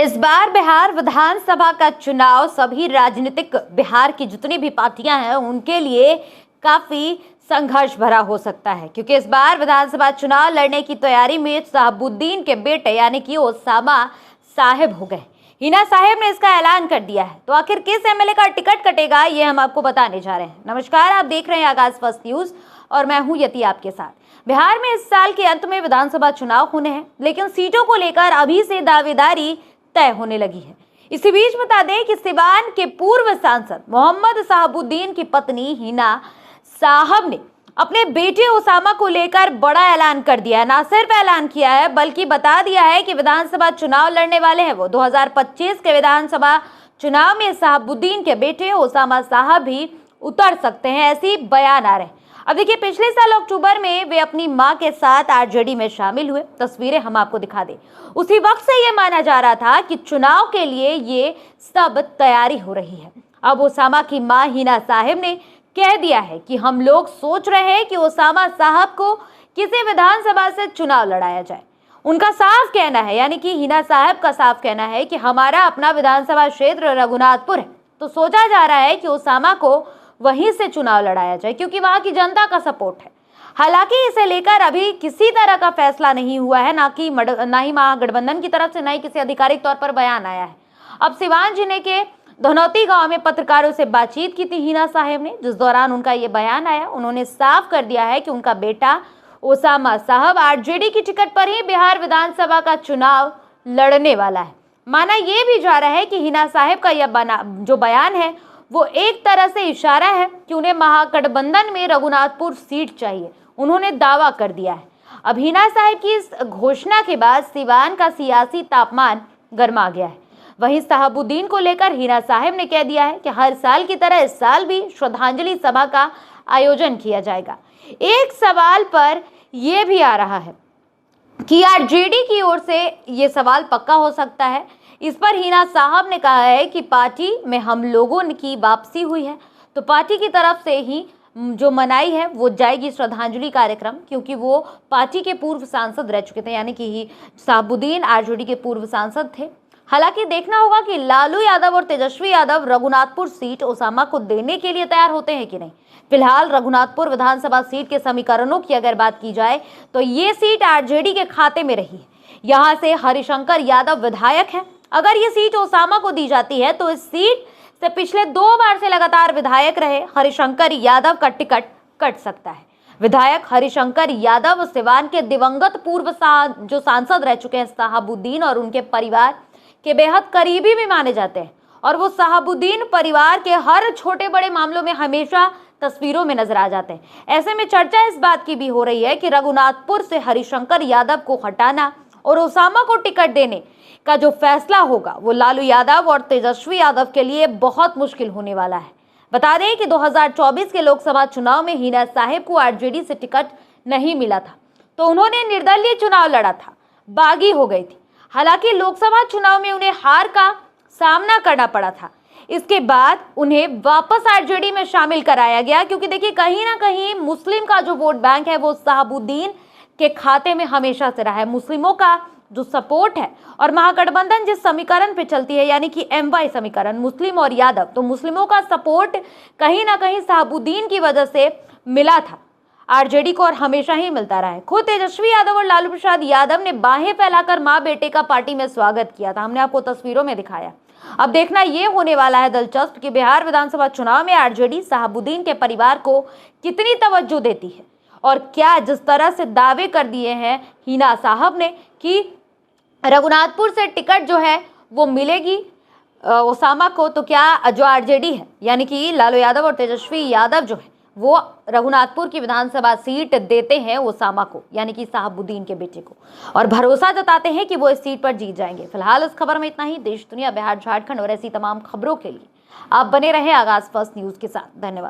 इस बार बिहार विधानसभा का चुनाव सभी राजनीतिक बिहार की जितनी भी पार्टियां हैं उनके लिए काफी संघर्ष भरा हो सकता है, क्योंकि इस बार विधानसभा चुनाव लड़ने की तैयारी में शहाबुद्दीन के बेटे यानी कि ओसामा साहिब हो गए। हिना साहिब ने इसका ऐलान कर दिया है। तो आखिर किस एमएलए का टिकट कटेगा ये हम आपको बताने जा रहे हैं। नमस्कार, आप देख रहे हैं आगाज फर्स्ट न्यूज और मैं हूं यति आपके साथ। बिहार में इस साल के अंत में विधानसभा चुनाव होने हैं, लेकिन सीटों को लेकर अभी से दावेदारी तय होने लगी है। इसी बीच बता दें कि सिवान के पूर्व सांसद मोहम्मद शहाबुद्दीन की पत्नी हिना साहब ने अपने बेटे ओसामा को लेकर बड़ा ऐलान कर दिया है। ना सिर्फ ऐलान किया है बल्कि बता दिया है कि विधानसभा चुनाव लड़ने वाले हैं वो। 2025 के विधानसभा चुनाव में शहाबुद्दीन के बेटे ओसामा साहब भी उतर सकते हैं, ऐसी बयान आ रहे हैं। अब देखिए, पिछले साल अक्टूबर में वे अपनी मां के साथ आरजेडी में शामिल हुए। तस्वीरें हम आपको दिखा दें। उसी वक्त से ये माना जा रहा था कि चुनाव के लिए ये सब तैयारी हो रही है। अब ओसामा की मां हिना साहिब ने कह दिया है कि हम लोग सोच रहे हैं कि ओसामा साहब को किसी विधानसभा से चुनाव लड़ाया जाए। उनका साफ कहना है, यानी कि हिना साहब का साफ कहना है कि हमारा अपना विधानसभा क्षेत्र रघुनाथपुर है, तो सोचा जा रहा है कि ओसामा को वहीं से चुनाव लड़ाया जाए, क्योंकि वहां की जनता का सपोर्ट है। हालांकि इसे लेकर अभी किसी तरह का फैसला नहीं हुआ है, ना ही महागठबंधन की तरफ से, ना ही किसी आधिकारिक तौर पर बयान आया है। अब सिवान जिले के धनौती गांव में पत्रकारों से बातचीत की थी हिना साहिब ने, जिस दौरान उनका ये बयान आया। उन्होंने साफ कर दिया है कि उनका बेटा ओसामा साहब आरजेडी की टिकट पर ही बिहार विधानसभा का चुनाव लड़ने वाला है। माना यह भी जा रहा है कि हिना साहिब का यह जो बयान है वो एक तरह से इशारा है कि उन्हें महागठबंधन में रघुनाथपुर सीट चाहिए। उन्होंने दावा कर दिया है। अब हिना साहिब की इस घोषणा के बाद सिवान का सियासी तापमान गर्मा गया है। वहीं शहाबुद्दीन को लेकर हिना साहिब ने कह दिया है कि हर साल की तरह इस साल भी श्रद्धांजलि सभा का आयोजन किया जाएगा। एक सवाल पर यह भी आ रहा है कि आरजेडी की ओर से ये सवाल पक्का हो सकता है। इस पर हिना साहब ने कहा है कि पार्टी में हम लोगों की वापसी हुई है, तो पार्टी की तरफ से ही जो मनाई है वो जाएगी श्रद्धांजलि कार्यक्रम, क्योंकि वो पार्टी के पूर्व सांसद रह चुके थे, यानी कि शहाबुद्दीन आरजेडी के पूर्व सांसद थे। हालांकि देखना होगा कि लालू यादव और तेजस्वी यादव रघुनाथपुर सीट ओसामा को देने के लिए तैयार होते हैं कि नहीं। फिलहाल रघुनाथपुर विधानसभा सीट के समीकरणों की अगर बात की जाए तो ये सीट आरजेडी के खाते में रही है। यहाँ से हरिशंकर यादव विधायक हैं। अगर ये सीट ओसामा को दी जाती है तो इस सीट से पिछले 2 बार से लगातार विधायक रहे हरिशंकर यादव का टिकट कट सकता है। विधायक हरिशंकर यादव सिवान के दिवंगत पूर्व जो सांसद रह चुके हैं शहाबुद्दीन और उनके परिवार के बेहद करीबी भी माने जाते हैं, और वो शहाबुद्दीन परिवार के हर छोटे बड़े मामलों में हमेशा तस्वीरों में नजर आ जाते हैं। ऐसे में चर्चा इस बात की भी हो रही है कि रघुनाथपुर से हरिशंकर यादव को हटाना और ओसामा को टिकट देने का जो फैसला होगा वो लालू यादव और तेजस्वी यादव के लिए बहुत मुश्किल होने वाला है। बता दें कि 2024 के लोकसभा चुनाव में हिना साहिब को आरजेडी से टिकट नहीं मिला था, तो उन्होंने निर्दलीय चुनाव लड़ा था, बागी हो गई थी। हालांकि लोकसभा चुनाव में उन्हें हार का सामना करना पड़ा था। इसके बाद उन्हें वापस आरजेडी में शामिल कराया गया, क्योंकि देखिए कहीं ना कहीं मुस्लिम का जो वोट बैंक है वो शहाबुद्दीन के खाते में हमेशा से रहा है। मुस्लिमों का जो सपोर्ट है, और महागठबंधन जिस समीकरण पे चलती है यानी कि MY समीकरण, मुस्लिम और यादव, तो मुस्लिमों का सपोर्ट कहीं ना कहीं शहाबुद्दीन की वजह से मिला था आरजेडी को, और हमेशा ही मिलता रहा है। खुद तेजस्वी यादव और लालू प्रसाद यादव ने बाहें फैलाकर मां बेटे का पार्टी में स्वागत किया था। हमने आपको तस्वीरों में दिखाया। अब देखना ये होने वाला है दिलचस्प कि बिहार विधानसभा चुनाव में आरजेडी शहाबुद्दीन के परिवार को कितनी तवज्जो देती है, और क्या जिस तरह से दावे कर दिए हैं हिना साहब ने कि रघुनाथपुर से टिकट जो है वो मिलेगी ओसामा को, तो क्या जो आरजेडी है यानी कि लालू यादव और तेजस्वी यादव जो है वो रघुनाथपुर की विधानसभा सीट देते हैं ओसामा को, यानी कि शहाबुद्दीन के बेटे को, और भरोसा जताते हैं कि वो इस सीट पर जीत जाएंगे। फिलहाल इस खबर में इतना ही। देश दुनिया, बिहार, झारखंड और ऐसी तमाम खबरों के लिए आप बने रहें आगाज फर्स्ट न्यूज के साथ। धन्यवाद।